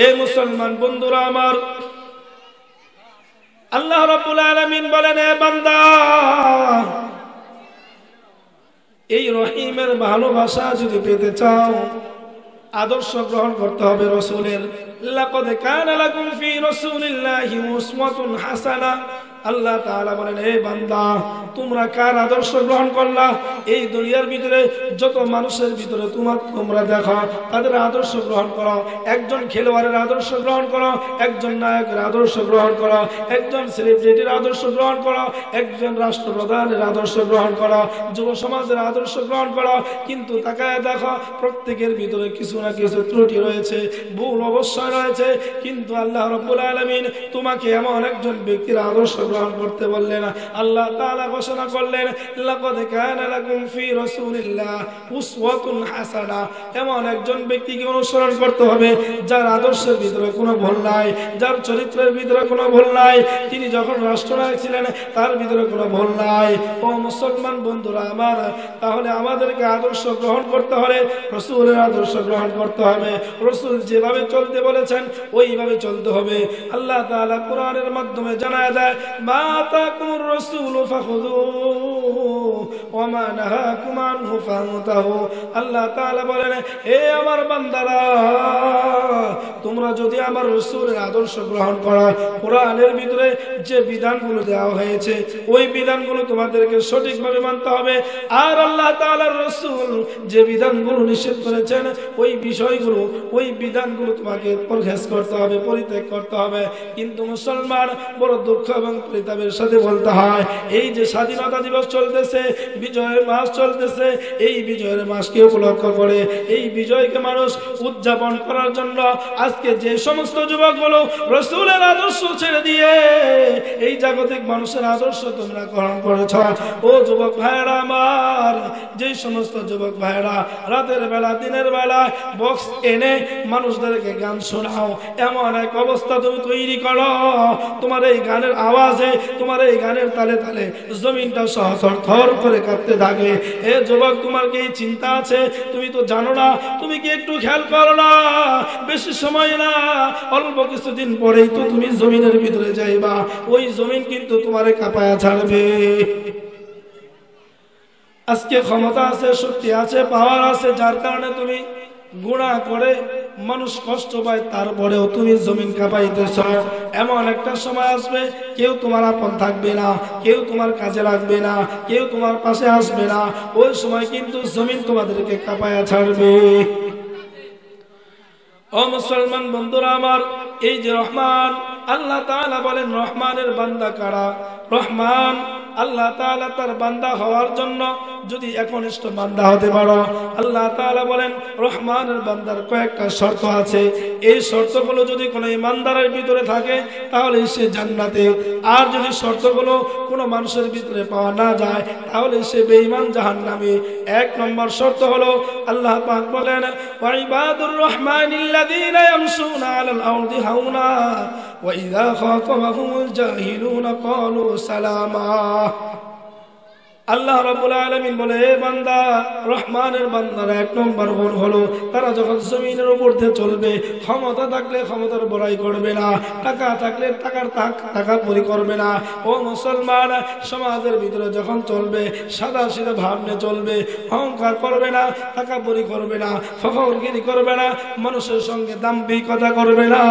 এ মুসলমান বন্ধুরা আমার, আল্লাহ রাব্বুল আলামিন বলেন, এ বান্দা, এই রহিমের ভালোবাসা যদি পেতে চাও, আদর্শ গ্রহণ করতে হবে রাসূলের। লাকাদ কানা লাকুম ফি রাসূলিল্লাহি উসওয়াতুন হাসানা। আল্লাহ তাআলা বলেন, হে বান্দা, তোমরা কার আদর্শ গ্রহণ করলা? এই দুনিয়ার ভিতরে যত মানুষের ভিতরে তোমরা দেখো, তাদের আদর্শ গ্রহণ করো। একজন খেলোয়াড়ের আদর্শ গ্রহণ করো, একজন নায়কের আদর্শ গ্রহণ করো, একজন সেলিব্রিটির আদর্শ গ্রহণ করো, একজন রাষ্ট্রপ্রধানের আদর্শ গ্রহণ করো, যুব সমাজের আদর্শ গ্রহণ করো। কিন্তু তাকায় দেখো, প্রত্যেকের ভিতরে কিছু না কিছু ত্রুটি রয়েছে, ভুল অবশ্যই রয়েছে। কিন্তু আল্লাহ রাব্বুল আলামিন তোমাকে এমন একজন ব্যক্তির আদর্শ গ্রহণ করতে বললেন। আল্লাহ তাআলা ঘোষণা করলেন, লাকাদ কানা লাকুম ফি রাসূলিল্লাহ উসওয়াতুন হাসানা। এমন একজন ব্যক্তিকে অনুসরণ করতে হবে যার আদর্শের ভিতরে কোনো ভুল নাই, যার চরিত্রের ভিতরে কোনো ভুল নাই। তিনি যখন রাষ্ট্রনায়ক ছিলেন তার ভিতরে কোনো ভুল নাই। ও মুসলমান বন্ধুরা আমার, তাহলে আমাদেরকে আদর্শ গ্রহণ করতে হলে রাসূলের আদর্শ গ্রহণ করতে হবে। রাসূল যেভাবে চলতে বলেছেন ওইভাবে চলতে হবে। আল্লাহ তাআলা কোরআনের মাধ্যমে জানায় দেয়, মা আতাকুমুর রাসূলু ফাখুযুহু ওয়া মা নাহাকুম আনহু ফান্তাহু। আল্লাহ তাআলা বলেন, হে আমার বান্দারা, তোমরা যদি আমার রাসূলের আদর্শ গ্রহণ করো, কোরআনের ভিতরে যে বিধানগুলো দেওয়া হয়েছে ওই বিধানগুলো তোমাদেরকে সঠিকভাবে মানতে হবে। আর আল্লাহ তাআলার রাসূল যে বিধানগুলো নিষেধ করেছেন ওই বিষয়গুলো, ওই বিধানগুলো তোমাকে পরহেজ করতে হবে, পরিত্যাগ করতে হবে। কিন্তু মুসলমান, বড় দুঃখ এবং পরিতাপের সাথে বলতে হয়, এই যে স্বাধীনতা দিবস চলতেছে, বিজয়ের মাস চলতেছে, এই বিজয়ের মাসকে উপলক্ষ করে এই বিজয়কে মানুষ উদযাপন করার জন্য আজকে যে সমস্ত যুবকগুলো রাসূলের আদর্শ ছেড়ে দিয়ে এই জাগতিক মানুষের আদর্শ তোমরা গ্রহণ করেছ, ও যুবক ভাইরা আমার, যে সমস্ত যুবক ভাইরা রাতের বেলা দিনের বেলা বক্স এনে মানুষদেরকে গান শোনাও, এমন এক অবস্থা তুমি তৈরি করো, তোমার এই গানের আওয়াজে, তোমার এই গানের তালে তালে জমিনটা থর করে কাঁপতে থাকে। এ যুবক, তোমার কি চিন্তা আছে? তুমি তো জানো না, তুমি কি একটু খেয়াল করো না? বেশি সময় না, অল্প কিছুদিন পরেই তো তুমি জমিনের ভিতরে যাইবা, ওই জমিন কিন্তু তোমারে কাঁপায়া ছাড়বে। আজকে ক্ষমতা আছে, শক্তি আছে, পাওয়ার আছে, যার কারণে তুমি গুনাহ করে মানুষ কষ্ট পায়, তারপরেও তুমি জমিন কাঁপাইতেছ। এমন একটা সময় আসবে কেউ তোমার আপন থাকবে না, কেউ তোমার কাজে লাগবে না, কেউ তোমার পাশে আসবে না। ওই সময় কিন্তু জমিন তোমাদেরকে কাঁপায়া ছাড়বে। ও মুসলমান বন্ধুরা আমার, এই যে রহমান, আল্লাহ তাআলা বলেন রহমানের বান্দা কারা? রহমান আল্লাহ তাআলা তার বান্দা হওয়ার জন্য যদি একনিষ্ঠ বান্দা হতে পারো, আল্লাহ তাআলা বলেন রহমানের বান্দার কয়েকটা শর্ত আছে। এই শর্তগুলো যদি কোনো ইমানদারের ভিতরে থাকে তাহলে সে জান্নাতে, আর যদি শর্তগুলো কোনো মানুষের ভিতরে পাওয়া না যায় তাহলে সে বেঈমান জাহান্নামে। এক নম্বর শর্ত হলো, আল্লাহ পাক বলেন, ওয়া ইবাদুর রহমানিল্লাযীনা ইয়ামশুনা আলাল আরদি হাওনা ওয়া ইযা খাতাবাহুমুল জাহিলুনা ক্বালু সালামা। আল্লাহ রাব্বুল আলামিন বলে, হে বান্দা, রহমানের বান্দারা এক নম্বর গুণ হলো তারা যখন জমিনের উপর দিয়ে চলবে, ক্ষমতা থাকলে ক্ষমতার বড়াই করবে না, টাকা থাকলে টাকা পরি করবে না। ও মুসলমান, সমাজের ভিতরে যখন চলবে সাদা সিধা ভাব নিয়ে চলবে, অহংকার করবে না, টাকা পরি করবে না, ফখরগিরি করবে না, মানুষের সঙ্গে দাম্ভিকতা করবে না।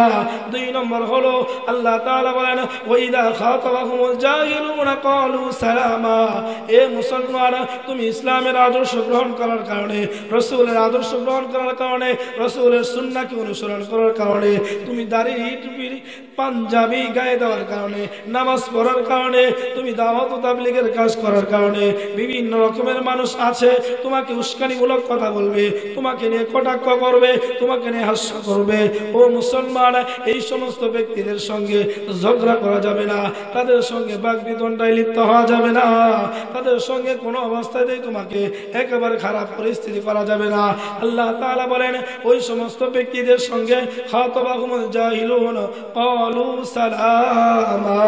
দুই নম্বর হলো আল্লাহ তাআলা বলেন, ওয়া ইযা খাতাবাহুমুল জাহিলুনা ক্বালু সালামা। এ মুসলমান, তুমি ইসলামের আদর্শ গ্রহণ করার কারণে, রাসূলের আদর্শ গ্রহণ করার কারণে, রাসূলের সুন্নাহকে অনুসরণ করার কারণে, তুমি দাড়ি টুপি পাঞ্জাবি গায়ে দেওয়ার কারণে, নামাজ পড়ার কারণে, তুমি দাওয়াত ও তাবলীগের কাজ করার কারণে বিভিন্ন রকমের মানুষ আছে তোমাকে উস্কানিমূলক কথা বলবে, তোমাকে নিয়ে কটাক্ষ করবে, তোমাকে নিয়ে হাস্য করবে। ও মুসলমান, এই সমস্ত ব্যক্তিদের সঙ্গে ঝগড়া করা যাবে না, তাদের সঙ্গে বাগবিতণ্ডায় লিপ্ত হওয়া যাবে না, তাদের সঙ্গে কোনো অবস্থাতেই তোমাকে একেবারে খারাপ পরিস্থিতি করা যাবে না। আল্লাহ তাআলা বলেন, ওই সমস্ত ব্যক্তিদের সঙ্গে খাতাবাহুমুল জাহিলুন ক্বালু সালামা,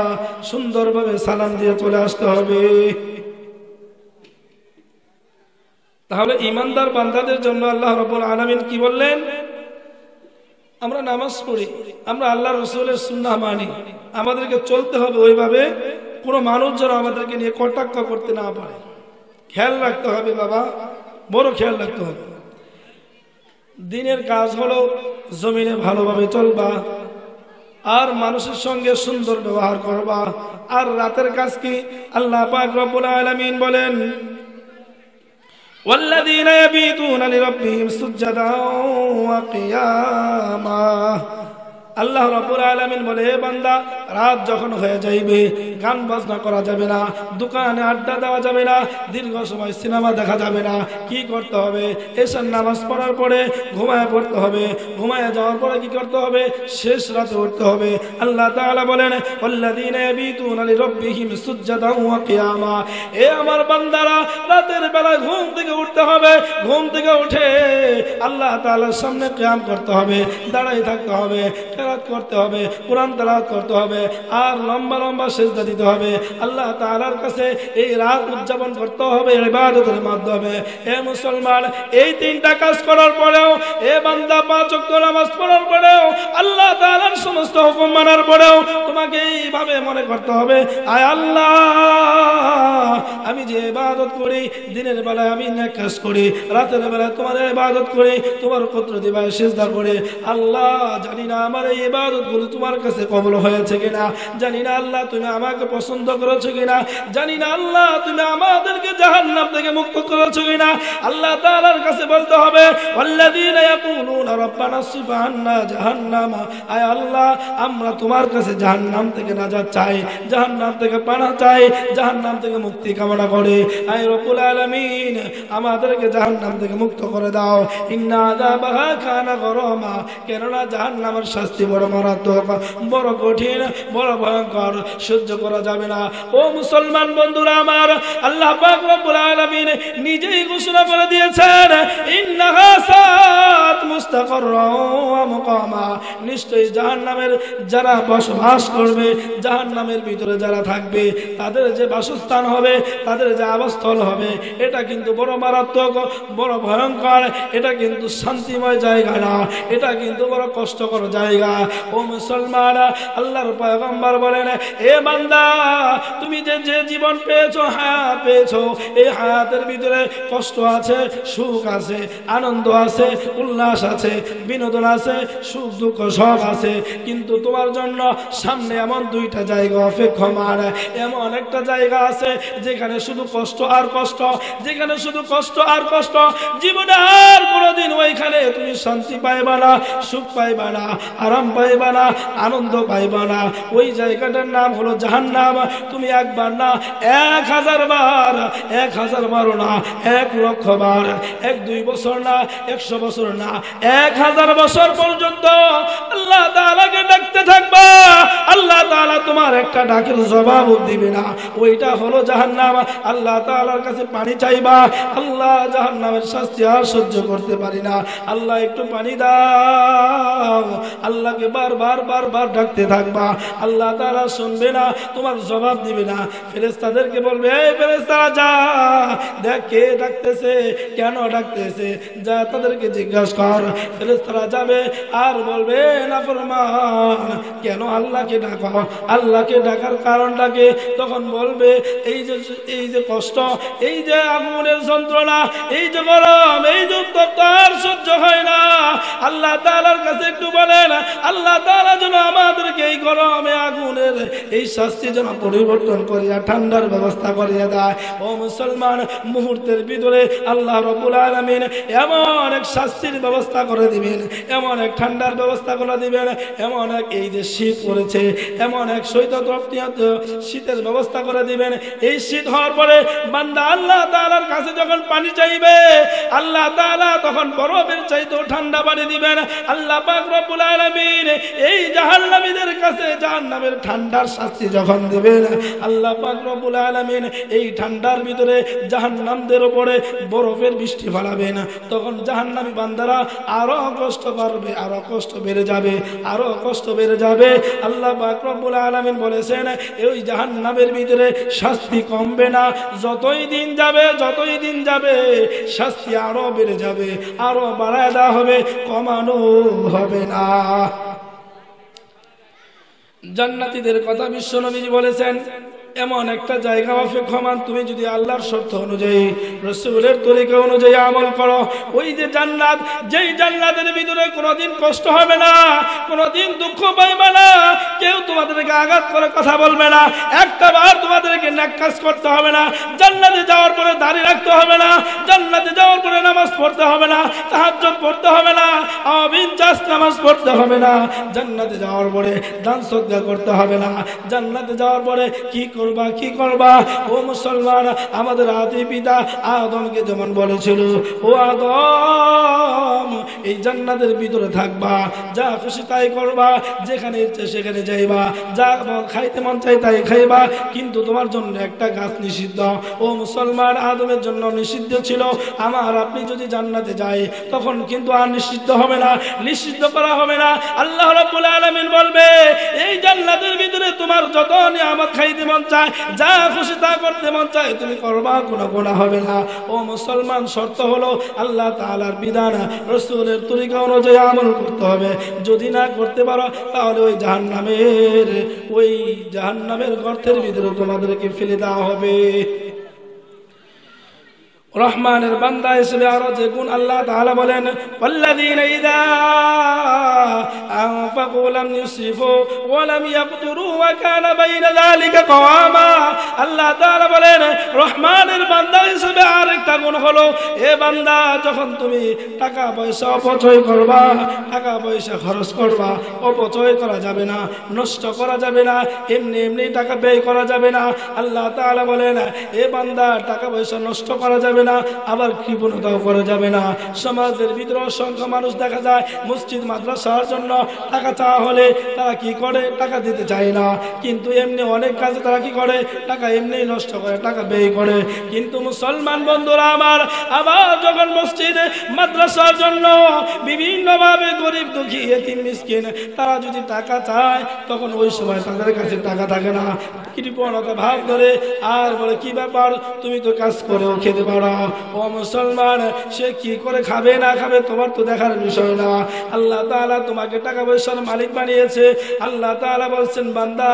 সুন্দরভাবে সালাম দিয়ে চলে আসতে হবে। তাহলে ঈমানদার বান্দাদের জন্য আল্লাহ রাব্বুল আলামিন কি বললেন? আমরা নামাজ পড়ি, আমরা আল্লাহ রসুলের সুন্নাহ মানি, আমাদেরকে চলতে হবে ওইভাবে, কোনো মানুষ যেন আমাদেরকে নিয়ে কটাক্ষ করতে না পারে। খেয়াল রাখতে হবে বাবা, বড় খেয়াল রাখতে হবে। দিনের কাজ হলো জমিনে ভালোভাবে চলবা, আর মানুষের সঙ্গে সুন্দর ব্যবহার করবা। আর রাতের কাজ কি? আল্লাহ পাক রব্বুল আলামিন বলেন, ওয়াল্লাযীনা ইয়াবীতুনা লিরাব্বিহিম সুজদান ওয়া কিয়ামা। আল্লাহ রাব্বুল আলামিন বলে, হে বান্দা, রাত যখন হয়ে যাইবে গান বাজনা করা যাবে না, দোকানে আড্ডা দেওয়া যাবে না, দীর্ঘ সময় সিনেমা দেখা যাবে না। কি করতে হবে? এশার নামাজ পড়ার পরে ঘুমায় পড়তে হবে। ঘুমায় যাওয়ার পরে কি করতে হবে? শেষ রাতে উঠতে হবে। আল্লাহ তাআলা বলেন, ওয়াল্লাযীনা ইয়াবীতুনা লিরাব্বিহিম সুজদান ওয়া কিয়ামা। এ আমার বান্দারা, রাতের বেলায় ঘুম থেকে উঠতে হবে। ঘুম থেকে উঠে আল্লাহ তাআলার সামনে কিয়াম করতে হবে, দাঁড়াই থাকতে হবে, করতে হবে, কোরআন তেলাওয়াত করতে হবে, আর লম্বা লম্বা সিজদা দিতে হবে। আল্লাহ তাআলার কাছে এই রাত উদযাপন করতে হবে ইবাদতের মাধ্যমে। হে মুসলমান, এই তিনটা কাজ করার পরেও, এ বান্দা, 5 ওয়াক্ত নামাজ পড়ার পরেও, আল্লাহ তাআলার সমস্ত হুকুম মানার পরেও তোমাকে এইভাবে মনে করতে হবে, আয় আল্লাহ, আমি যে ইবাদত করি, দিনের বেলায় আমি নেক কাজ করি, রাতের বেলায় তোমার ইবাদত করি, তোমার কুদরতি ভাবে সিজদা করি। আল্লাহ, জানি না আমার এই ইবাদতগুলো তোমার কাছে কবুল হয়েছে কিনা, জানি না আল্লাহ তুমি আমাকে পছন্দ করেছো কিনা, জানি না আল্লাহ তুমি আমাদেরকে জাহান্নাম থেকে মুক্ত করেছো কিনা। আল্লাহ তাআলার কাছে বলতে হবে, ওয়াল্লাযীনা ইয়াকুলুনা রাব্বানা সিফ আন্না জাহান্নামা। আয় আল্লাহ, আমরা তোমার কাছে জাহান্নাম থেকে নাজাত চাই, জাহান্নাম থেকে পানাহ চাই, জাহান্নাম থেকে মুক্তি কামনা করে। আয় রব্বুল আলামিন, আমাদেরকে জাহান্নাম থেকে মুক্ত করে দাও। ইন্না আযাবাহা কানা গরামা। কেননা জাহান্নামের শাস্তি বড় মারাত্মক, বড় কঠিন, বড় ভয়ঙ্কর, সহ্য করা যাবে না। ও মুসলমান বন্ধুরা আমার, আল্লাহ পাক রব্বুল আলামিন নিজেই ঘোষণা করে দিয়েছেন, ইন্নাহা সাআত মুস্তাকাররান ওয়া মুকামা। নিশ্চয়ই জাহান্নামের যারা বসবাস করবে, জাহান্নামের ভিতরে যারা থাকবে, তাদের যে বাসস্থান হবে, তাদের যে আবাসস্থল হবে, এটা কিন্তু বড় মারাত্মক, বড় ভয়ঙ্কর। এটা কিন্তু শান্তিময় জায়গা না, এটা কিন্তু বড় কষ্টকর জায়গা। ও মুসলমান, আল্লাহর পয়গম্বর বলেন, এ বান্দা, তুমি যে জীবন পেয়েছো, হায়াত পেয়েছো, এই হায়াতের ভিতরে কষ্ট আছে, সুখ আছে, আনন্দ আছে, উল্লাস আছে, বিনোদন আছে, সুখ দুঃখ সব আছে। কিন্তু তোমার জন্য সামনে এমন 2টা জায়গা অপেক্ষমান। এমন একটা জায়গা আছে যেখানে শুধু কষ্ট আর কষ্ট, যেখানে শুধু কষ্ট আর কষ্ট। জীবনে আর কোনোদিন ওইখানে তুমি শান্তি পাইবা না, সুখ পাইবা না, আরাম পাইবা না, আনন্দ পাইবা না। ওই জায়গাটার নাম হলো জাহান্নাম। তুমি একবার না, 1000 বার, 1000 বারও না, 1 লক্ষ বার, 1-2 বছর না, 100 বছর না, 1000 বছর পর্যন্ত আল্লাহ তাআলাকে ডাকতে থাকবা। আল্লাহ তাআলা তোমার একটা ডাকের জবাব দিবে না। ওইটা হলো জাহান্নাম। আল্লাহ তাআলার কাছে পানি চাইবা, আল্লাহ, জাহান্নামের শাস্তি আর সহ্য করতে পারি না, আল্লাহ একটু পানি দাও। আল্লাহকে বারবার বারবার ডাকতে থাকবা। আল্লাহ তাআলা শুনবে না, তোমার জবাব দিবে না। ফেরেশতাদেরকে বলবে, এই ফেরেশতারা, যা দেখ কে ডাকতেছে, কেন ডাকতেছে, যা তাদেরকে জিজ্ঞাসা কর। ফেরেশতারা যাবে আর বলবে, নাফরমান, কেন আল্লাহকে ডাকো? আল্লাহকে ডাকার কারণটা কি? তখন বলবে, এই যে কষ্ট, এই যে আগুনের যন্ত্রণা, এই যে গরম, এই যে উত্তপ্ত আর সহ্য হয় না। আল্লাহ তাআলার কাছে একটু বলেন, আল্লাহ তাআলা যেন আমাদেরকে এই গরমে, আগুনের এই শাস্তি যেন পরিবর্তন করিয়া ঠান্ডার ব্যবস্থা করিয়া দেয়। ও মুসলমান, মুহূর্তের ভিতরে আল্লাহ রাব্বুল আলামিন এমন এক শাস্তির ব্যবস্থা করে দিবেন, এমন এক ঠান্ডার ব্যবস্থা করে দিবেন, এমন এক, এই যে শীত পড়েছে, এমন এক শীতের ব্যবস্থা করে দিবেন। এই শীত হওয়ার পরে বান্দা আল্লাহ তাআলার কাছে যখন পানি চাইবে, আল্লাহ তাআলা তখন বরফের চাইতেও ঠান্ডা পানি দিবেন। আল্লাহ পাক রব্বুল আলামিন এই জাহান্নামীদের কাছে জাহান্নামের ঠান্ডার শাস্তি যখন দেবেন, আল্লাহ পাক রব্বুল আলামিন এই ঠান্ডার ভিতরে জাহান্নামদের উপরে বরফের বৃষ্টি ফেলাবেন। তখন জাহান্নামী বান্দারা আরো কষ্ট পাবে, আরো কষ্ট বেড়ে যাবে, আরো কষ্ট বেড়ে যাবে। আল্লাহ পাক রব্বুল আলামিন বলেছেন এই জাহান্নামের ভিতরে শাস্তি কমবে না, যতই দিন যাবে শাস্তি আরো বেড়ে যাবে, আরো বাড়ায় দেওয়া হবে, কমানো হবে না। জান্নাতীদের কথা বিশ্বনবী বলেছেন এমন একটা জায়গা অপেক্ষমান, তুমি যদি আল্লাহর শর্ত অনুযায়ী রাসূলের তরিকা অনুযায়ী আমল করো, ওই যে জান্নাত, যেই জান্নাতের ভিতরে কোনোদিন কষ্ট হবে না, কোনোদিন দুঃখ পাইবে না, কেউ তোমাদেরকে আঘাত করে কথা বলবে না, একটা বার তোমাদেরকে নেক কাজ করতে হবে না, জান্নাতে যাওয়ার পরে দাড়ি রাখতে হবে না, জান্নাতে যাওয়ার পরে নামাজ পড়তে হবে না, তাহাজ্জুদ পড়তে হবে না, বিনজাস নামাজ পড়তে হবে না, জান্নাতে যাওয়ার পরে দান সদকা করতে হবে না, জান্নাতে যাওয়ার পরে কি করবা ও মুসলমান, আমাদের আদি পিতা আদমকে যেমন বলেছিল, ও আদম এই জান্নাতের ভিতরে থাকবা, যা খুশি তাই করবা, যেখানে ইচ্ছে সেখানে যাইবা, যা খাইতে মন চাই তাই খাইবা, কিন্তু তোমার জন্য একটা গাছ নিষিদ্ধ। ও মুসলমান, আদমের জন্য নিষিদ্ধ ছিল, আমার আপনি যদি জান্নাতে যাই তখন কিন্তু আর নিষিদ্ধ হবে না, নিষিদ্ধ করা হবে না। আল্লাহ রাব্বুল আলামিন বলবে এই জান্নাতের ভিতরে তোমার যত নিয়ামত খাইতে মন চায়, যা খুশি তা করতে মন চায় তুমি করবা, কোনো গুনাহ হবে না। ও মুসলমান, শর্ত হলো আল্লাহ তাআলার বিধান রাসূলের তরিকা অনুযায়ী আমল করতে হবে, যদি না করতে পারো তাহলে ওই জাহান্নামের গর্তের ভিতরে তোমাদেরকে ফেলে দেওয়া হবে। রহমানের বান্দা হিসেবে আরো যে গুণ আল্লাহ তাআলা বলেন, ওয়াল্লাযীনা ইযা আনফাকু লাম ইউসরিফু ওয়া লাম ইয়াকতুরু ওয়া কানা বাইনা যালিকা কওয়ামা। আল্লাহ তাআলা বলেন রহমানের বান্দা হিসেবে আরেকটা গুণ হলো, এ বান্দা যখন তুমি টাকা পয়সা অপচয় করবা, টাকা পয়সা খরচ করবা, অপচয় করা যাবে না, নষ্ট করা যাবে না, এমনি টাকা ব্যয় করা যাবে না। আল্লাহ তাআলা বলেন এ বান্দা টাকা পয়সা নষ্ট করা যাবে না, আবার কৃপণতাও করা যাবে না। সমাজের ভিতরে অসংখ্য মানুষ দেখা যায় মসজিদ মাদ্রাসার জন্য টাকা চাওয়া হলে তারা কি করে, টাকা দিতে চায় না, কিন্তু এমনি অনেক কাজে তারা কি করে, টাকা এমনি নষ্ট করে, টাকা ব্যয় করে। কিন্তু মুসলমান বন্ধুরা আমার, আবার যখন মসজিদে মাদ্রাসার জন্য বিভিন্নভাবে গরিব দুঃখী এতিম মিসকিন তারা যদি টাকা চায়, তখন ওই সময় তাদের কাছে টাকা থাকে না, কৃপণতা ভাব ধরে আর বলে কি ব্যাপার, তুমি তো কাজ করেও খেতে পারো। ও মুসলমান, সে কি করে খাবে না খাবে তোমার তো দেখার বিষয় না। আল্লাহ তাআলা তোমাকে টাকা পয়সার মালিক বানিয়েছে। আল্লাহ তাআলা বলছেন বান্দা,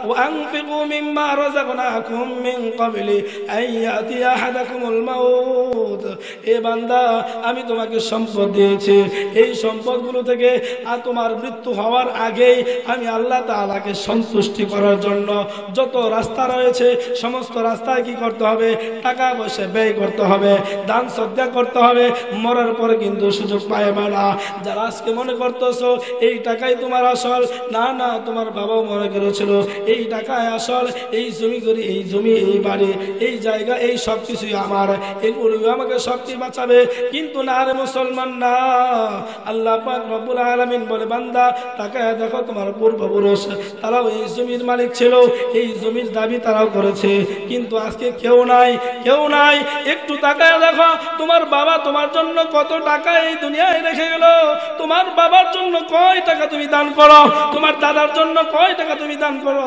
ওয়ানফিকু মিম্মা রাযাকনাকুম মিন ক্বাবলি আইয়াতি আহাদাকুমুল মাউত। এ বান্দা, আমি তোমাকে সম্পদ দিয়েছি, এই সম্পদগুলো থেকে আর তোমার মৃত্যু হওয়ার আগেই আমি আল্লাহ তাআলাকে সন্তুষ্টি করার জন্য যত রাস্তা রয়েছে সমস্ত রাস্তায় কি করতে হবে, টাকা পয়সা ব্যয় করতে হবে, দান সদকা করতে হবে। মরার পরে কিন্তু সুযোগ পাইবা না। যারা আজকে মনে করতেছো এই টাকাই তোমার আসল, না, তোমার বাবাও মনে করেছিল এই টাকায় আসল, এই জমি করি, এই জমি, এই বাড়ি, এই জায়গা, এই সব কিছুই আমার, এগুলো আমাকে সবচেয়ে বাঁচাবে। কিন্তু না রে মুসলমান, না। আল্লাহ পাক রব্বুল আলামিন বলে বান্দা তাকায় দেখো, তোমার পূর্বপুরুষ তারাও এই জমির মালিক ছিল, এই জমির দাবি তারাও করেছে, কিন্তু আজকে কেউ নাই। একটু তাকায় দেখো, তোমার বাবা তোমার জন্য কত টাকা এই দুনিয়ায় রেখে গেল, তোমার বাবার জন্য কয় টাকা তুমি দান করো, তোমার দাদার জন্য কয় টাকা তুমি দান করো।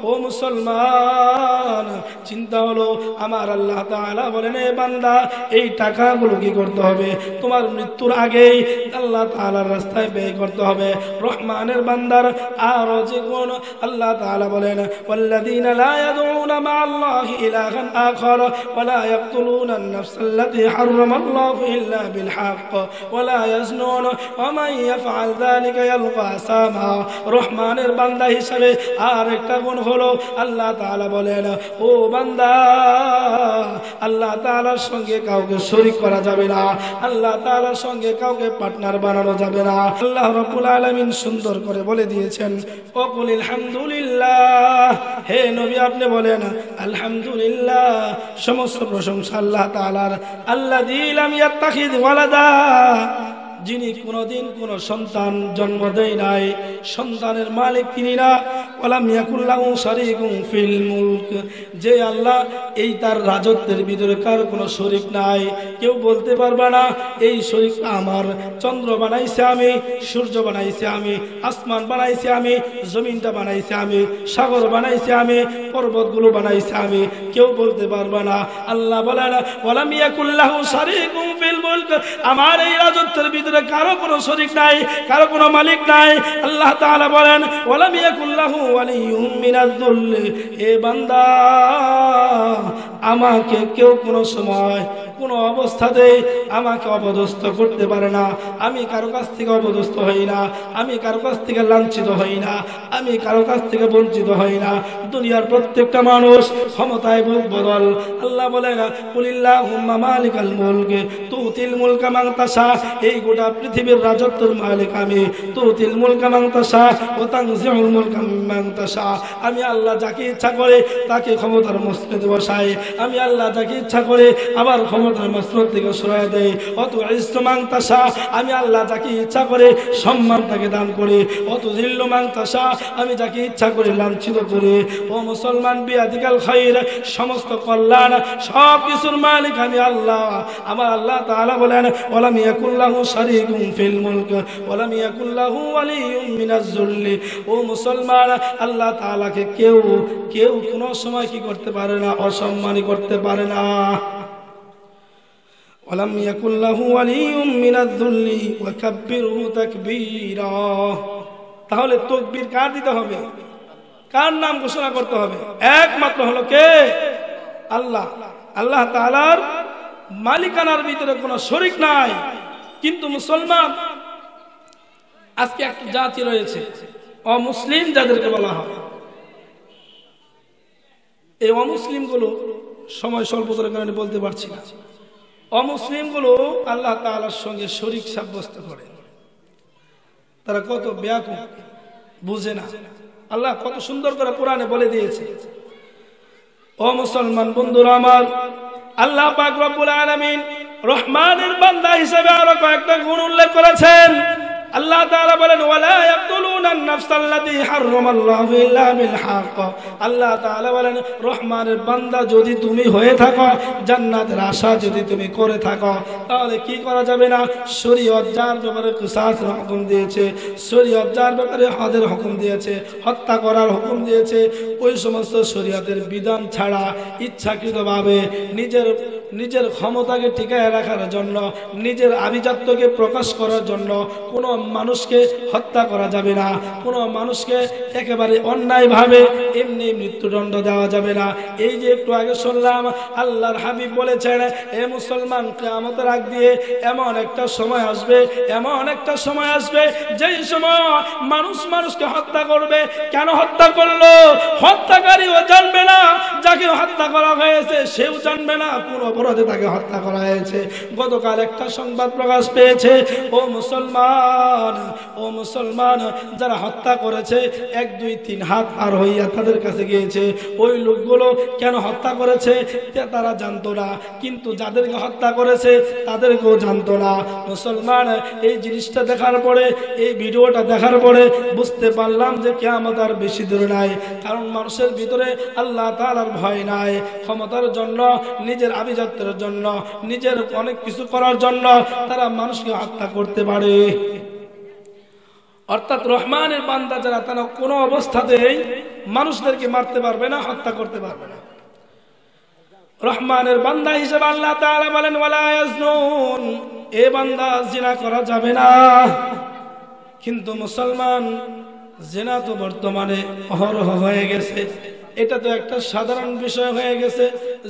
ও মুসলমান, চিন্তা হলো আমার আল্লাহ তাআলা বলেন এ বান্দা এই টাকাগুলো কি করতে হবে, তোমার মৃত্যুর আগেই আল্লাহ তাআলার রাস্তায় ব্যয় করতে হবে। রহমানের বান্দার আরো যে গুণ আল্লাহ তাআলা বলেন, ওয়াল্লাযীনা লা ইয়াদউনা মা'আল্লাহি ইলাহান আখার ওয়া লা ইয়াকতুলুনা আন-নাফস আল্লাতী হারামাল্লাহু ইল্লা বিল হক ওয়া লা ইয়াজনুন ওয়া মান ইয়াফআল যালিকা ইয়ালকা আসামা। রহমানের বান্দা হিসেবে আরেকটা গুণ হলো আল্লাহ তাআলা বলেন, ও বান্দা আল্লাহ তাআলার সঙ্গে কাউকে শরীক করা যাবে না, আল্লাহ তাআলার সঙ্গে কাউকে পার্টনার বানানো যাবে না। আল্লাহ রাব্বুল আলামিন সুন্দর করে বলে দিয়েছেন, ও কুলিল হামদুলিল্লাহ, হে নবী আপনি বলেন আলহামদুলিল্লাহ, সমস্ত প্রশংসা আল্লাহ তাআলার, আল্লাযী লাম ইয়াত্তাখিয ওয়ালাদা, যিনি কোনোদিন কোনো সন্তান জন্ম দেয় নাই, সন্তানের মালিক তিনি না। ওয়ালাম ইয়াকুল লাহু শারীকুন ফিল মুলক, যে আল্লাহ এই তার রাজত্বের ভিতরে কার কোনো শরীক নাই। কেউ বলতে পারবে না এই শরীকটা আমার। চন্দ্র বানাইছে আমি, সূর্য বানাইছে আমি, আসমান বানাইছে আমি, জমিনটা বানাইছে আমি, সাগর বানাইছে আমি, পর্বতগুলো বানাইছে আমি। কেউ বলতে পারবে না। আল্লাহ বলেন ওয়ালাম ইয়াকুল লাহু শারীকুন ফিল মুলক, আমার এই রাজত্বের ভিতরে কারো কোনো শরীক নাই, কারো কোনো মালিক নাই। আল্লাহ তাআলা বলেন ওয়ালাম ইয়াকুল লাহু ওয়ালিয়্যুম মিনাজ যুল্লি, এ বান্দা আমাকে কেউ কোনো সময় কোনো অবস্থাতে আমাকে অপদস্থ করতে পারে না। আমি কারো কাছ থেকে অপদস্থ হই না, আমি কারো কাছ থেকে লাঞ্ছিত হই না, আমি কারো কাছ থেকে বঞ্চিত হই না। দুনিয়ার প্রত্যেকটা মানুষ ক্ষমতায় বদল। আল্লাহ বলেন কুলিল্লাহুম্মা মালিকাল মুলক তুতিল মুলকা মান তাশা, এই গোটা পৃথিবীর রাজত্বের মালিক আমি। তুতিল মুলকা মান তাশা ওয়া তানজিউল মুলকা মান তাশা, আমি আল্লাহ যাকে ইচ্ছা করে তাকে ক্ষমতার মসনদে বসাই। আমি আল্লাহ যাকে ইচ্ছা করে আবার ক্ষমতার মসনদ থেকে সরাই দেই। অত ইজ্জু মান তাশা, আমি আল্লাহ যাকে ইচ্ছা করে সম্মান তাকে দান করি। অত যিল্লু মান তাশা, আমি যাকে ইচ্ছা করে লাঞ্ছিত করি। ও মুসলমান, বিয়াদিকাল খায়র, সমস্ত কল্যাণ সব কিছুর মালিক আমি আল্লাহ। আমার আল্লাহ তাআলা বলেন ওয়ালাম ইয়াকুল লাহু শারীকুন ফিল মুলক ওয়ালাম ইয়াকুল লাহু ওয়ালিয়্যুম মিনাজ যুল্লি। ও মুসলমান, আল্লাহ তাআলাকে কেউ কোনো সময় কি করতে পারে না, অসম্মানী করতে পারে না। ওয়ালাম ইয়াকুল লাহু ওয়ালিয়্যুম মিনাজ যুল্লি ওয়া কাব্বিরহু তাকবীরা। তাহলে তাকবীর কার দিতে হবে? কার নাম ঘোষণা করতে হবে? একমাত্র হলো কে? আল্লাহ। আল্লাহ তাআলার মালিকানার ভিতরে কোনো শরীক নাই। কিন্তু মুসলমান, আজকে একটা জাতি রয়েছে অমুসলিম, যাদেরকে বলা হয়। এই অমুসলিমগুলো, সময় স্বল্পতার কারণে বলতে পারছি না, অমুসলিমগুলো আল্লাহ তাআলার সঙ্গে শরীক সাব্যস্ত করে। তারা কত বেয়াকুব, বুঝে না। আল্লাহ কত সুন্দর করে কোরআনে বলে দিয়েছে। ও মুসলমান বন্ধুরা আমার, আল্লাহ পাক রব্বুল আলামিন রহমানের বান্দা হিসেবে আরো কয়েকটা গুণ উল্লেখ করেছেন। আল্লাহ তাআলা বলেন ওয়ালা ইয়াকতুলুনান নাফসাল্লাতী হারামাল্লাহু ইল্লা বিল হক। আল্লাহ তাআলা বলেন রহমানের বান্দা যদি তুমি হয়ে থাকো, জান্নাতের আশা যদি তুমি করে থাকো, তাহলে কি করা যাবে না? শরীয়ত যার ব্যাপারে কিসাসের হুকুম দিয়েছে, শরীয়ত যার ব্যাপারে হদের হুকুম দিয়েছে, হত্যা করার হুকুম দিয়েছে, ওই সমস্ত শরীয়তের বিধান ছাড়া ইচ্ছাকৃতভাবে নিজের ক্ষমতাকে টিকায় রাখার জন্য, নিজের আভিজাত্যকে প্রকাশ করার জন্য কোনো মানুষকে হত্যা করা যাবে না। কোনো মানুষকে একেবারে অন্যায়ভাবে এমনি মৃত্যুদণ্ড দেওয়া যাবে না। এই যে একটু আগে শুনলাম আল্লাহর হাবিব বলেছেন, এ মুসলমান, কিয়ামতের আগ দিয়ে এমন একটা সময় আসবে, এমন একটা সময় আসবে যেই সময় মানুষ মানুষকে হত্যা করবে। কেন হত্যা করলো? হত্যাকারীও জানবে না, যাকে হত্যা করা হয়েছে সেও জানবে না কোন অপরাধে তাকে হত্যা করা হয়েছে। গতকাল একটা সংবাদ প্রকাশ পেয়েছে, ও মুসলমান, যারা হত্যা করেছে 1, 2, 3 হাত আর হইয়া তাদের কাছে গিয়েছে। ওই লোকগুলো কেন হত্যা করেছে তারা জানতো না, কিন্তু যাদেরকে হত্যা করেছে তাদেরকেও জানতো না। মুসলমান, এই জিনিসটা দেখার পরে, এই ভিডিওটা দেখার পরে বুঝতে পারলাম যে কিয়ামত আর বেশি দূরে নাই। কারণ মানুষের ভিতরে আল্লাহ তাআলার ভয় নাই। ক্ষমতার জন্য, নিজের আভিজাত্যের জন্য, নিজের অনেক কিছু করার জন্য তারা মানুষকে হত্যা করতে পারে। অর্থাৎ রহমানের বান্দা যারা, তারা কোনো অবস্থাতেই মানুষদেরকে মারতে পারবে না, হত্যা করতে পারবে না। রহমানের বান্দা হিসেবে আল্লাহ তাআলা বলেন ওয়ালা ইয়াজনুন, এ বান্দা জিনা করা যাবে না। কিন্তু মুসলমান, জিনা তো বর্তমানে অহরহ হয়ে গেছে। এটা তো একটা সাধারণ বিষয় হয়ে গেছে।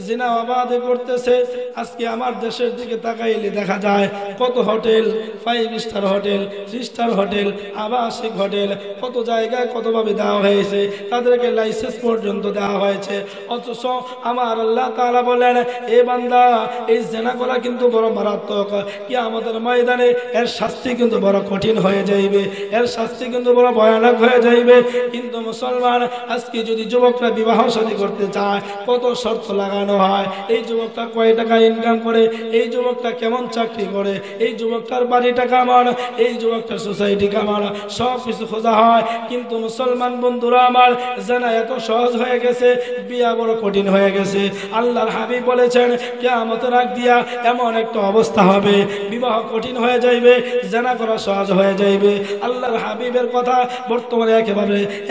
জিনা অবাধে করতেছে। আজকে আমার দেশের দিকে তাকাইলে দেখা যায় কত hotel, 5 star hotel, 3 star hotel, আবাসিক হোটেল, কত জায়গায় কতভাবে দেওয়া হয়েছে, তাদেরকে লাইসেন্স পর্যন্ত দেওয়া হয়েছে। অথচ আমার আল্লাহ তাআলা বলেন, এ বান্দা, এই জিনা করা কিন্তু বড় মারাত্মক। কিয়ামতের ময়দানে এর শাস্তি কিন্তু বড় কঠিন হয়ে যাইবে, এর শাস্তি কিন্তু বড় ভয়ানক হয়ে যাইবে। কিন্তু মুসলমান, আজকে যদি যুবকরা বিবাহ শাদী করতে চায়, কত শর্ত লাগায়। দেখানো হয়। এই যুবকটা কয় টাকা ইনকাম করে, এই যুবকটা কেমন চাকরি করে, এই যুবকটার বাড়িটা কেমন, এই যুবকটার সোসাইটি কেমন, সব কিছু খোঁজা হয়। কিন্তু মুসলমান বন্ধুরা আমার, জানা এত সহজ হয়ে গেছে, বিয়া বড় কঠিন হয়ে গেছে। আল্লাহর হাবিব বলেছেন কিয়ামতের আগ দিয়া এমন একটা অবস্থা হবে, বিবাহ কঠিন হয়ে যাইবে, জানা করা সহজ হয়ে যাইবে। আল্লাহর হাবিবের কথা বর্তমানে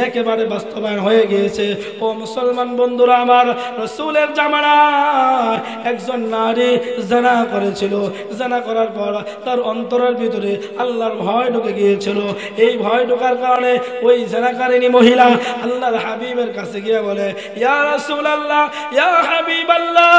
একেবারে বাস্তবায়ন হয়ে গিয়েছে। ও মুসলমান বন্ধুরা আমার, রাসূলের জামানায় একজন নারী জানা করেছিল। জানা করার পর তার অন্তরের ভিতরে আল্লাহর ভয় ঢুকে গিয়েছিল। এই ভয় ঢোকার কারণে ওই জানাকারিনী মহিলা আল্লাহর হাবিবের কাছে গিয়ে বলে, ইয়া রাসূলুল্লাহ, ইয়া হাবিবাল্লাহ,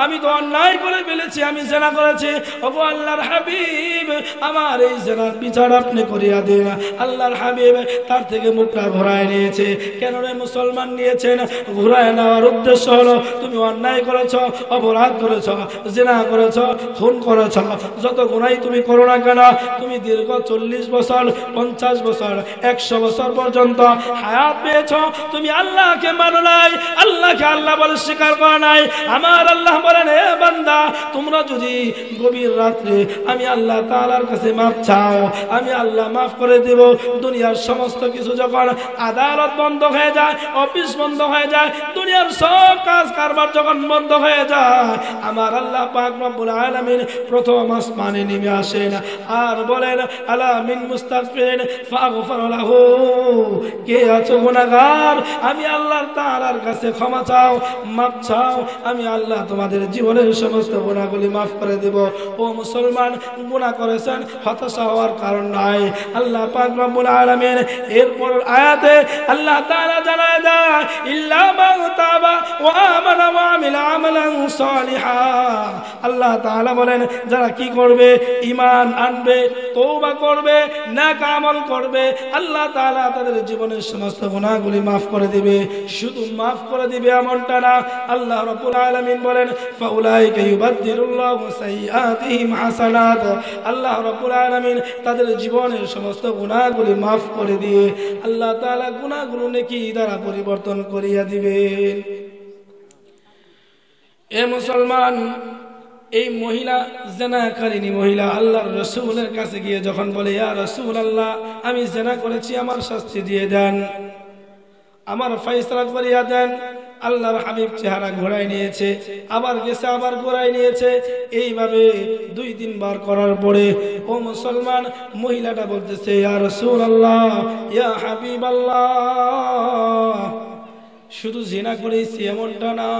আমি তো অন্যায় করে ফেলেছি, আমি জানা করেছি। ওগো আল্লাহর হাবিব, আমার এই জানার বিচার আপনি করিয়া দিন। আল্লাহর হাবিব তার থেকে মুখটা ঘোরায় নিয়েছে। কেন রে মুসলমান নিয়েছেন? ঘোরায় নেওয়ার উদ্দেশ্য হলো তুমি অন্যায় করেছ, অপরাধ করেছ, জিনা করেছ, খুন করেছ, যত গুনাহ তুমি করো না কেন, তুমি দীর্ঘ 40 বছর, 50 বছর, 100 বছর পর্যন্ত হায়াত পেয়েছ, তুমি আল্লাহকে মানো নাই, আল্লাহকে আল্লাহ বলে স্বীকার করা নাই। আমার আল্লাহ বলেন, হে বান্দা, তোমরা যদি গভীর রাত্রে আমি আল্লাহ তাআলার কাছে মাফ চাও, আমি আল্লাহ মাফ করে দেব। দুনিয়ার সমস্ত কিছু যখন আদালত বন্ধ হয়ে যায়, অফিস বন্ধ হয়ে যায়, দুনিয়ার সব কাজ কারবার যখন বন্ধ হয়ে যায়, আমার আল্লাহ পাক রব্বুল আলামিন প্রথম আসমানে নেমে আসেন আর বলেন, আলা মিন মুস্তাগফিরিন ফাগফির লাহু, কে আছো গুনাহগার, আমি আল্লাহ তাআলার কাছে ক্ষমা চাও, মাফ চাও, আমি আল্লাহ তোমাদের জীবনের সমস্ত গুনাহগুলি মাফ করে দেব। ও মুসলমান, গুনাহ করেছেন, হতাশা হওয়ার কারণ নাই। আল্লাহ পাক রব্বুল আলামিন এরপর আয়াতে আল্লাহ তাআলা জানায় দেয়, ইল্লা মান তাবা ওয়া আমানা ওয়া আমিলা আমালান সালিহা। আল্লাহ তাআলা বলেন, যারা কি করবে? ঈমান আনবে, তওবা করবে, নেক আমল করবে, আল্লাহ তাআলা তাদের জীবনের সমস্ত গুনাহগুলি মাফ করে দিবে। শুধু মাফ করে দিবে এমনটা না, আল্লাহ রাব্বুল আলামিন বলেন, ফাউলাইকা ইউবাদদিলুল্লাহু সাইয়্যাতিহিম হাসানাত। আল্লাহ রাব্বুল আলামিন তাদের জীবনের সমস্ত গুনাহগুলি মাফ করে দিয়ে আল্লাহ তাআলা গুনাহগুলো নেকি দ্বারা পরিবর্তন করিয়া দিবেন। এ মুসলমান, এই মহিলা জিনাকারিনী মহিলা আল্লাহর রাসূলের কাছে গিয়ে যখন বলে, ইয়া রাসূলুল্লাহ, আমি জিনা করেছি, আমার শাস্তি দিয়ে দেন, আমার ফয়সালা করিয়া দেন। আল্লাহর হাবিব চেহারা ঘোরায় নিয়েছে, আবার গেছে, আবার ঘোরায় নিয়েছে। এইভাবে 2-3 বার করার পরে ও মুসলমান, মহিলাটা বলতেছে, ইয়া রাসূলুল্লাহ, ইয়া হাবিবাল্লাহ, শুধু জিনা করেছি এমনটা না,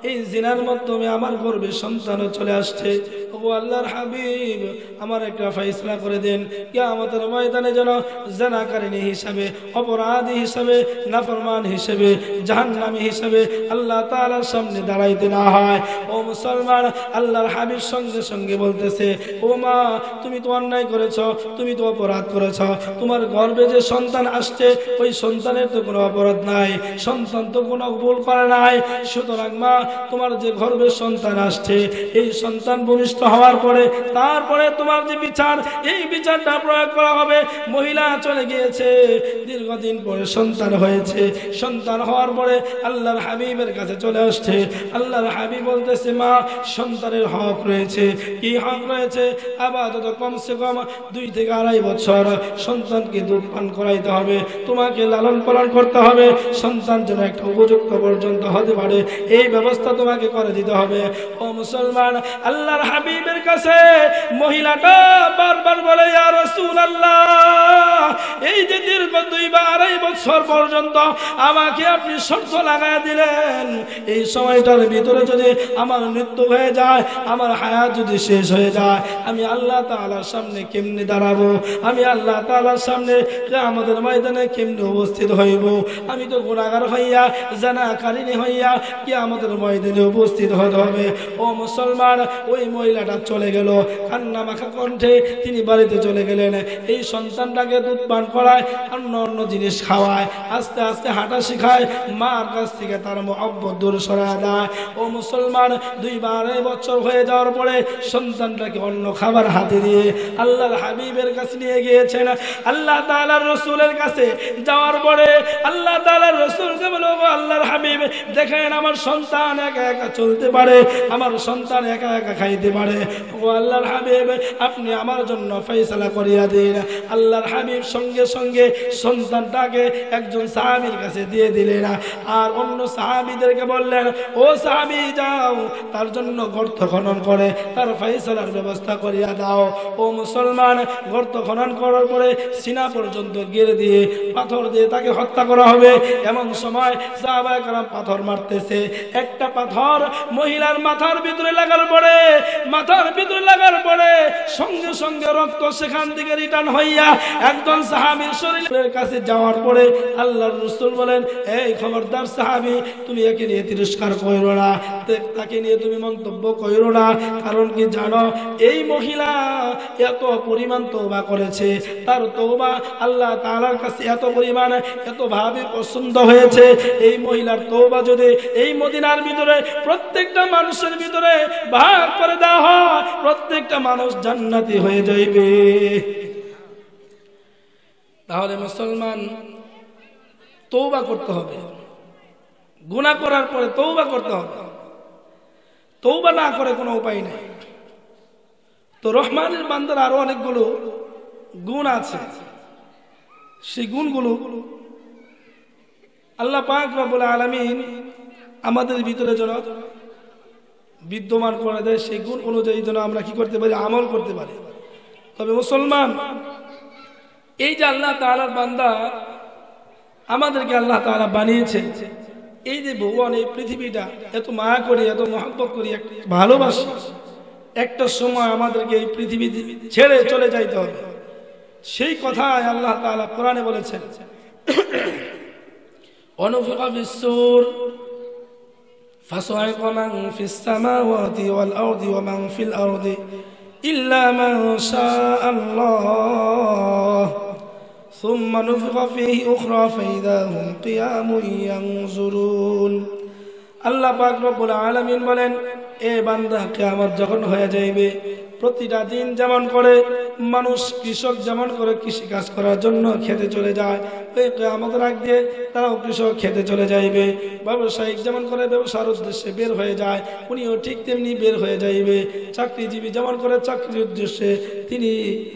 এই জিনার মাধ্যমে আমার গর্ভে সন্তানও চলে আসছে। ও আল্লাহর হাবিব, আমার একটা ফয়সালা করে দেন, কিয়ামতের ময়দানে যেন জিনাকারিনী হিসাবে, অপরাধী হিসাবে, নাফরমান হিসাবে, জাহান্নামী হিসাবে আল্লাহ তাআলার সামনে দাঁড়াইতে না হয়। ও মুসলমান, আল্লাহর হাবিব সঙ্গে সঙ্গে বলতেছে, ও মা, তুমি তো অন্যায় করেছ, তুমি তো অপরাধ করেছ, তোমার গর্ভে যে সন্তান আসছে, ওই সন্তানের তো কোনো অপরাধ নাই, সন্তান তো কোনো ভুল করে নাই। সুতরাং মা, তোমার যে গর্ভে সন্তান আসছে, এই সন্তান ভূমিষ্ঠ হওয়ার পরে তারপরে তোমার যে বিচার, এই বিচারটা প্রয়োগ করা হবে। মহিলা চলে গিয়েছে, দীর্ঘদিন পরে সন্তান হয়েছে, সন্তান হওয়ার পরে আল্লাহর হাবিবের কাছে চলে আসছে। আল্লাহর হাবিব বলতেছে, মা, সন্তানের হক রয়েছে। কি হক রয়েছে? আপাতত কমসে কম 2 থেকে 2.5 বছর সন্তানকে দুধ পান করাইতে হবে, তোমাকে লালন পালন করতে হবে, সন্তান যেন একটা উপযুক্ত পর্যন্ত হতে পারে, এই ব্যবস্থা তোমাকে করে দিতে হবে। ও মুসলমান, আল্লাহর হাবিবের কাছে মহিলাটা বারবার বলে, ইয়া রাসূলুল্লাহ, এই যে দীর্ঘ 2 বা 2.5 বছর পর্যন্ত আমাকে আপনি শর্ত লাগায় দিলেন, এই সময়টার ভিতরে যদি আমার মৃত্যু হয়ে যায়, আমার হায়াত যদি শেষ হয়ে যায়, আমি আল্লাহ তাআলার সামনে কেমনে দাঁড়াবো? আমি আল্লাহ তাআলার সামনে কিয়ামতের ময়দানে কেমনে উপস্থিত হইব? আমি তো গুনাহগার হইয়া, জিনাকারিনী হইয়া কিয়ামতের ময়দানে উপস্থিত হতে হবে। ও মুসলমান, ওই মহিলাটা চলে গেল, কান্না মাখা কণ্ঠে তিনি বাড়িতে চলে গেলেন। এই সন্তানটাকে দুধ পান করায়, অন্য জিনিস খাওয়ায়, আস্তে আস্তে হাঁটা শিখায়, মার কাছ থেকে তার মহব্বত দূর সরায় দেয়। ও মুসলমান, 2-2.5 বছর হয়ে যাওয়ার পরে সন্তানটাকে অন্য খাবার হাতে দিয়ে আল্লাহর হাবিবের কাছে নিয়ে গিয়েছেন। আল্লাহ তাআলার রাসূলের কাছে যাওয়ার পরে আল্লাহ তাআলার রাসূলকে বলল, আল্লাহর হাবিব দেখেন আমার সন্তান একা একা চলতে পারে, আমার সন্তান একা একা খাইতে পারে, ও আল্লাহর হাবিব আপনি আমার জন্য ফয়সালা করিয়া দিন। আল্লাহর হাবিব সঙ্গে সঙ্গে সন্তানটাকে একজন সাহাবীর কাছে দিয়ে দিলেন আর অন্য সাহাবীদেরকে বললেন, ও সাহাবী যাও তার জন্য গর্ত খনন করে তার ফয়সালার ব্যবস্থা করিয়া দাও। ও মুসলমান, গর্ত খনন করার পরে সিনা পর্যন্ত গেড়ে দিয়ে পাথর দিয়ে তাকে হত্যা করা হবে। এমন সময় সাহাবায়ে কেরাম পাথর মারতেছে, একটা পাথর মহিলার মাথার ভিতরে লাগার পরে সঙ্গে সঙ্গে রক্ত সেখান থেকে রিটার্ন হইয়া একজন সাহাবীর শরীরের কাছে যাওয়ার পরে আল্লাহর রাসূল বলেন, এই খবরদার সাহাবী, তুমি একে নিয়ে তিরস্কার কইরো না, তাকে নিয়ে তুমি মন্তব্য কইরো না। কারণ কি জানো, এই মহিলা এত পরিমাণ তওবা করেছে, তার তওবা আল্লাহ তাআলার কাছে এত পরিমাণ এত ভাবে পছন্দ হয়েছে। এই মহিলার তওবা যদি এই মদিনার ভিতরে প্রত্যেকটা মানুষের ভিতরে ভাগ করে দেওয়া হয়, প্রত্যেকটা মানুষ জান্নাতি হয়ে যাবে। তাহলে মুসলমান তওবা করতে হবে, গুনাহ করার পরে তওবা করতে হবে, তওবা না করে কোনো উপায় নেই। তো রহমানের বান্দার আরো অনেকগুলো গুণ আছে, সেই গুণগুলো আল্লাহ পাক রব্বুল আলামিন আমাদের ভিতরে যেন বিদ্যমান করে দেয়, সেই গুণ অনুযায়ী যেন আমরা কি করতে পারি, আমল করতে পারি। তবে মুসলমান, এই যে আল্লাহ তাআলার বান্দা আমাদেরকে আল্লাহ তাআলা বানিয়েছেন, এই যে ভগবান এই পৃথিবীটা এত মায়া করি, এত মহব্বত করি, ভালোবাসি, একটা সময় আমাদেরকে এই পৃথিবী ছেড়ে চলে যাইতে হবে। সেই কথাই আল্লাহ তাআলা কোরআনে বলেছেন, অনুফিকা ফিস-সূর فصعق من في السماوات والأرض ومن في الأرض إلا من شاء الله ثم نفخ فيه أخرى فإذا هم قيام ينظرون। আল্লাহ পাক রব্বুল আলামিন বলেন, এ বান্দা কিয়ামত যখন হয়ে যাইবে, প্রতিটা দিন যেমন করে মানুষ কৃষক যেমন করে কৃষি কাজ করার জন্য খেতে চলে যায়, ওই কিয়ামতের আগ দিয়ে তারাও কৃষক খেতে চলে যাইবে। ব্যবসায়িক যেমন করে ব্যবসার উদ্দেশ্যে বের হয়ে যায়, উনিও ঠিক তেমনি বের হয়ে যাইবে। চাকরিজীবী যেমন করে চাকরির উদ্দেশ্যে তিনি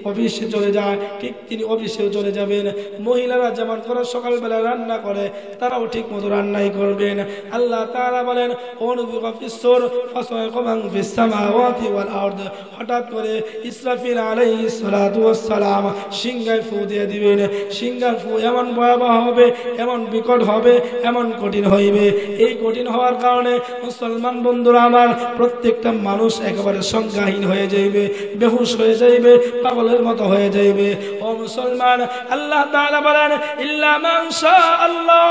অফিসে চলে যায়, ঠিক তিনি অফিসেও চলে যাবেন। মহিলারা যেমন করে সকালবেলা রান্না করে, তারাও ঠিক মতো রান্নাই করবেন। আল্লাহ তাআলা বলেন, অনুফিকা ফিস-সূর ফাসায়কা মান ফিস সামাওয়াতি ওয়াল আরদ। হঠাৎ করে ইসরাফিল আলাইহিস সালাতু ওয়াস সালাম সিংহায় ফু দিয়ে দিবেন। সিংহার ফু এমন ভয়াবহ হবে, এমন বিকট হবে, এমন কঠিন হইবে। এই কঠিন হওয়ার কারণে মুসলমান বন্ধুরা আমার, প্রত্যেকটা মানুষ একেবারে সংজ্ঞাহীন হয়ে যাইবে, বেহুশ হয়ে যাইবে, পাগলের মতো হয়ে যাইবে। ও মুসলমান, আল্লাহ তাআলা বলেন, ইল্লা মান শাআল্লাহ,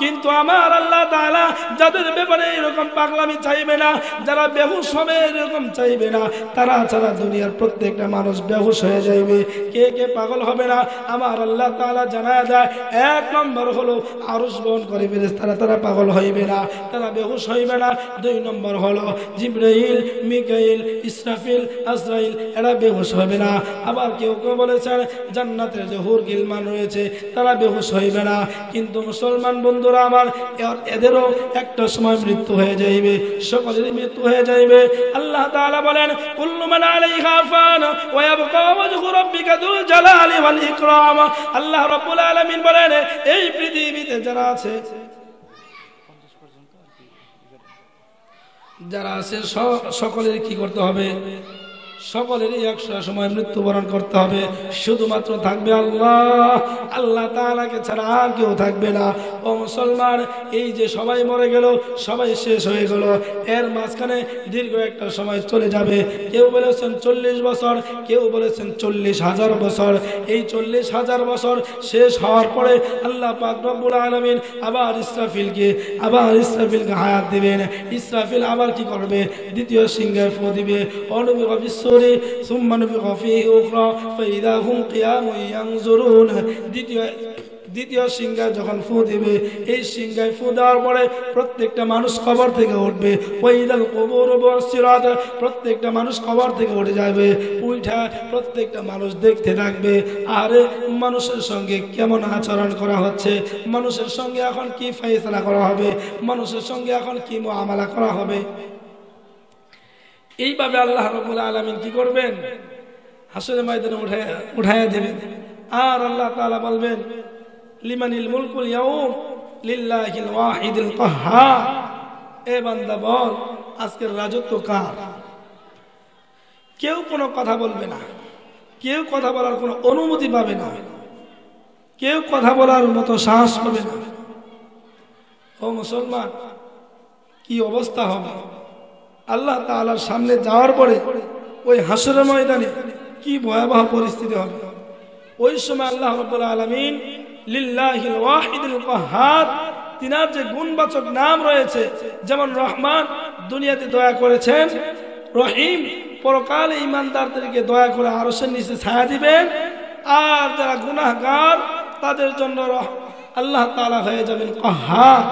কিন্তু আমার আল্লাহ তাআলা যাদের ব্যাপারে এরকম পাগলামি চাইবে না, যারা বেহুশ হবে এরকম চাইবে না, তারা ছাড়া দুনিয়ার প্রত্যেকটা মানুষ বেহুশ হয়ে যাইবে। কে কে পাগল হবে না আমার আল্লাহ তাআলা জানায় দেয়। 1 নম্বর হলো আরশ বহন করে ফেরেশতারা, তারা পাগল হইবে না, তারা বেহুশ হইবে না। 2 নম্বর হলো জিবরাইল, মিকাইল, ইসরাফিল, আজরাইল, এরা বেহুশ হবে না। আবার কেউ কেউ বলেছেন জান্নাতের যে হুর গিলমান রয়েছে তারা বেহুশ হইবে না। কিন্তু মুসলমান বন্ধুরা আমার, এদেরও একটা সময় মৃত্যু হয়ে যাইবে, সকলেরই মৃত্যু হয়ে যাইবে। আল্লাহ তাআলা বলেন, কুল্লু মান আলাইহা ফান ওয়া ইয়াবকা ওয়াজহু রাব্বিকা যুল জালালি ওয়াল ইকরাম। আল্লাহ রাব্বুল আলামিন বলেন, এই পৃথিবীতে যারা আছে সকলের কি করতে হবে, সকলেরই একশো সময় মৃত্যুবরণ করতে হবে। শুধুমাত্র থাকবে আল্লাহ, আল্লাহ তাআলাকে ছাড়া আর কেউ থাকবে না। ও মুসলমান, এই যে সবাই মরে গেল, সবাই শেষ হয়ে গেল, এর মাঝখানে দীর্ঘ একটা সময় চলে যাবে। কেউ বলেছেন 40 বছর, কেউ বলেছেন 40,000 বছর। এই 40,000 বছর শেষ হওয়ার পরে আল্লাহ পাক রব্বুল আলামিন আবার ইসরাফিলকে হায়াত দিবেন। ইসরাফিল আবার কি করবে, দ্বিতীয় সিংহায় ফু দিবে। অনুবিকা বিশ্ব ثم نفخ فيه أخرى فإذا هم قيام ينظرون। দ্বিতীয় সিংহায় যখন ফু দিবে, এই সিংহায় ফু দেওয়ার পরে প্রত্যেকটা মানুষ কবর থেকে উঠবে। ওয়াইদাল কুবুর বুসিরাত, প্রত্যেকটা মানুষ কবর থেকে উঠে যাবে। উঠা প্রত্যেকটা মানুষ দেখতে থাকবে, আরে মানুষের সঙ্গে কেমন আচরণ করা হচ্ছে, মানুষের সঙ্গে এখন কি ফয়সালা করা হবে, মানুষের সঙ্গে এখন কি মুআমালা করা হবে। এইভাবে আল্লাহ রাব্বুল আলামিন কি করবেন, হাসরের ময়দানে উঠায়া দেবেন। আর আল্লাহ তাআলা বলবেন, লিমানিল মুলকুল ইয়াউম লিল্লাহিল ওয়াহিদিল কাহ্হার, এ বান্দা বল আজকের রাজত্ব কার। কেউ কোনো কথা বলবে না, কেউ কথা বলার কোনো অনুমতি পাবে না, কেউ কথা বলার মতো সাহস পাবে না। ও মুসলমান, কি অবস্থা হবে আল্লাহ তাআলার সামনে যাওয়ার পরে, ওই হাসরের ময়দানে কি ভয়াবহ পরিস্থিতি হবে। ওই সময় আল্লাহ রাব্বুল আলামিন লিল্লাহিল ওয়াহিদিল কাহ্হার, তিনার যে গুণবাচক নাম রয়েছে, যেমন রহমান দুনিয়াতে দয়া করেছেন, রহিম পরকালে ঈমানদারদেরকে দয়া করে আরশের নিচে ছায়া দিবেন, আর যারা গুনাহগার তাদের জন্য আল্লাহ তাআলা হয়ে যাবেন কাহ্হার।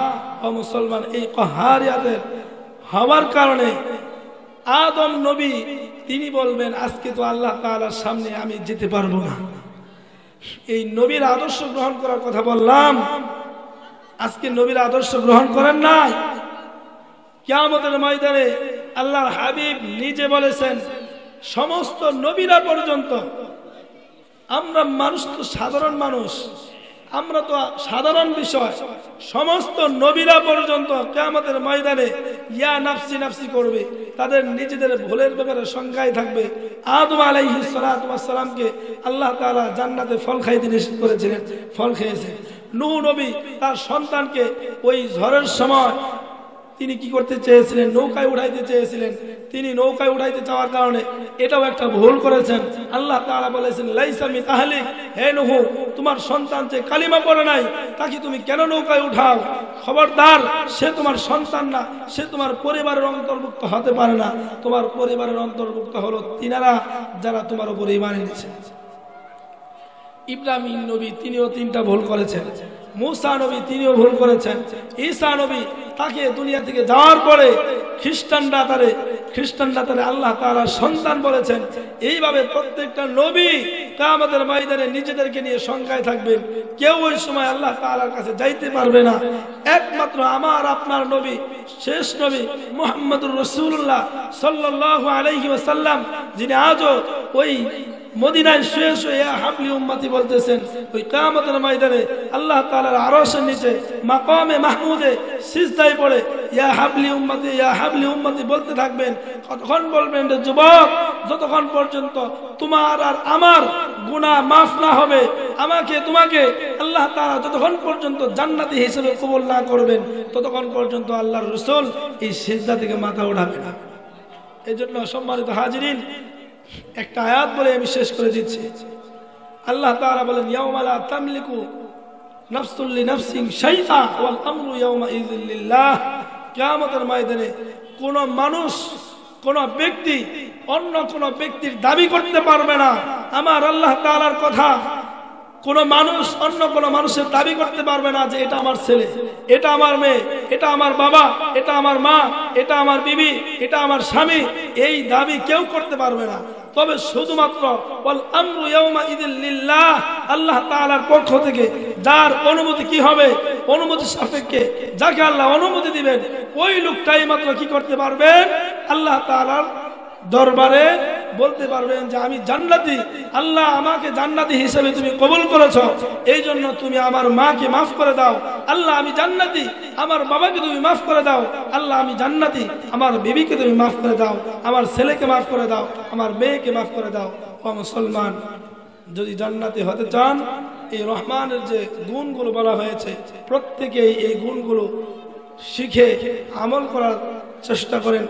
ও মুসলমান, এই কাহ্হারিয়াতের হওয়ার কারণে আদম নবী তিনি বলবেন, আজকে তো আল্লাহ তাআলার সামনে আমি যেতে পারবো না। এই নবীর আদর্শ গ্রহণ করার কথা বললাম, আজকে নবীর আদর্শ গ্রহণ করেন নাই। কিয়ামতের ময়দানে আল্লাহর হাবিব নিজে বলেছেন, সমস্ত নবীরা পর্যন্ত, আমরা মানুষ তো সাধারণ মানুষ, আমরা তো সাধারণ বিষয়, সমস্ত নবীরা পর্যন্ত কিয়ামতের ময়দানে ইয়া নাফসি নাফসি করবে, তাদের নিজেদের ভুলের ব্যাপারে শঙ্কায় থাকবে। আদম আলাইহিস সালাতু ওয়াস সালামকে আল্লাহ তাআলা জান্নাতে ফল খাইতে নিষেধ করেছিলেন, ফল খেয়েছে। নূহ নবী তার সন্তানকে ওই ঝড়ের সময় তিনি কি করতে চেয়েছিলেন, নৌকায় উঠাইতে চেয়েছিলেন। তিনি নৌকায় উঠাইতে চাওয়ার কারণে এটাও একটা ভুল করেছেন। আল্লাহ তাআলা বলেছেন, লাইসা মিন আহলিক, হে নূহ তোমার সন্তান যে কালিমা পড়ে নাই তাকে তুমি কেন নৌকায় উঠাও? খবরদার, সে তোমার সন্তান না, সে তোমার পরিবারের অন্তর্ভুক্ত হতে পারে না। তোমার পরিবারের অন্তর্ভুক্ত হলো তিনারা যারা তোমার উপর ঈমান এনেছে। ইব্রাহিম নবী তিনিও তিনটা ভুল করেছেন, মুসা নবী তিনিও ভুল করেছেন, ঈসা নবী তাকে দুনিয়া থেকে যাওয়ার পরে খ্রিস্টানরা তারে আল্লাহ তাআলার সন্তান বলেছেন। এইভাবে প্রত্যেকটা নবী কিয়ামতের ময়দানে নিজেদেরকে নিয়ে শঙ্কায় থাকবেন। কেউ ওই সময় আল্লাহ তাআলার কাছে যাইতে পারবে না। একমাত্র আমার আপনার নবী, শেষ নবী মুহাম্মদুর রাসূলুল্লাহ সাল্লাল্লাহু আলাইহি ওয়াসাল্লাম, যিনি আজও ওই মদিনায় শুয়ে শুয়ে ইয়া হাবলি উম্মতি বলতেছেন, ওই কিয়ামতের ময়দানে আল্লাহ তাআলার আরশের নিচে মাকামে মাহমুদে সিজদায় পড়ে ইয়া হাবলি উম্মতি, ইয়া হাবলি উম্মতি বলতে থাকবেন। কতক্ষণ বলবেন রে যুবক? যতক্ষণ পর্যন্ত তোমার আর আমার গুনাহ মাফ না হবে, আমাকে তোমাকে আল্লাহ তাআলা যতক্ষণ পর্যন্ত জান্নাতি হিসেবে কবুল না করবেন, ততক্ষণ পর্যন্ত আল্লাহর রাসূল এই সিজদা থেকে মাথা উঠাবে না। এজন্য সম্মানিত হাজিরিন, একটা আয়াত বলে আমি শেষ করে দিচ্ছি। আল্লাহ তাআলা বলেন, ইয়াউমা লা তামলিকু নাফসুন লিনাফসিন শাইআ ওয়াল আমরু ইয়াউমাইযিন লিল্লাহ। কিয়ামতের ময়দানে কোন মানুষ, কোন ব্যক্তি অন্য কোন ব্যক্তির দাবি করতে পারবে না। আমার আল্লাহ তাআলার কথা কোন মানুষ অন্য কোন মানুষের দাবি করতে পারবে না যে এটা আমার ছেলে, এটা আমার মেয়ে, এটা আমার বাবা, এটা আমার মা, এটা আমার বিবি, এটা আমার স্বামী, এই দাবি কেউ করতে পারবে না। তবে শুধুমাত্র ওয়াল আমরু ইয়াউমাইযিন লিল্লাহ, আল্লাহ তাআলার পক্ষ থেকে যার অনুমতি কি হবে, অনুমতি সাপেক্ষে যাকে আল্লাহ অনুমতি দিবেন, ওই লোকটাই মাত্র কি করতে পারবেন, আল্লাহ তাআলার দরবারে বলতে পারবেন যে আমি জান্নাতি, আল্লাহ আমাকে জান্নাতি হিসেবে তুমি কবুল করেছো, এই জন্য তুমি আমার মাকে মাফ করে দাও। আল্লাহ আমি জান্নাতি, আমার বাবাকে তুমি মাফ করে দাও। আল্লাহ আমি জান্নাতি, আমার বিবিকে তুমি মাফ করে দাও, আমার ছেলেকে মাফ করে দাও, আমার মেয়েকে মাফ করে দাও। ও মুসলমান, যদি জান্নাতি হতে চান, এই রহমানের যে গুণগুলো বলা হয়েছে, প্রত্যেকেই এই গুণগুলো শিখে আমল করার চেষ্টা করেন।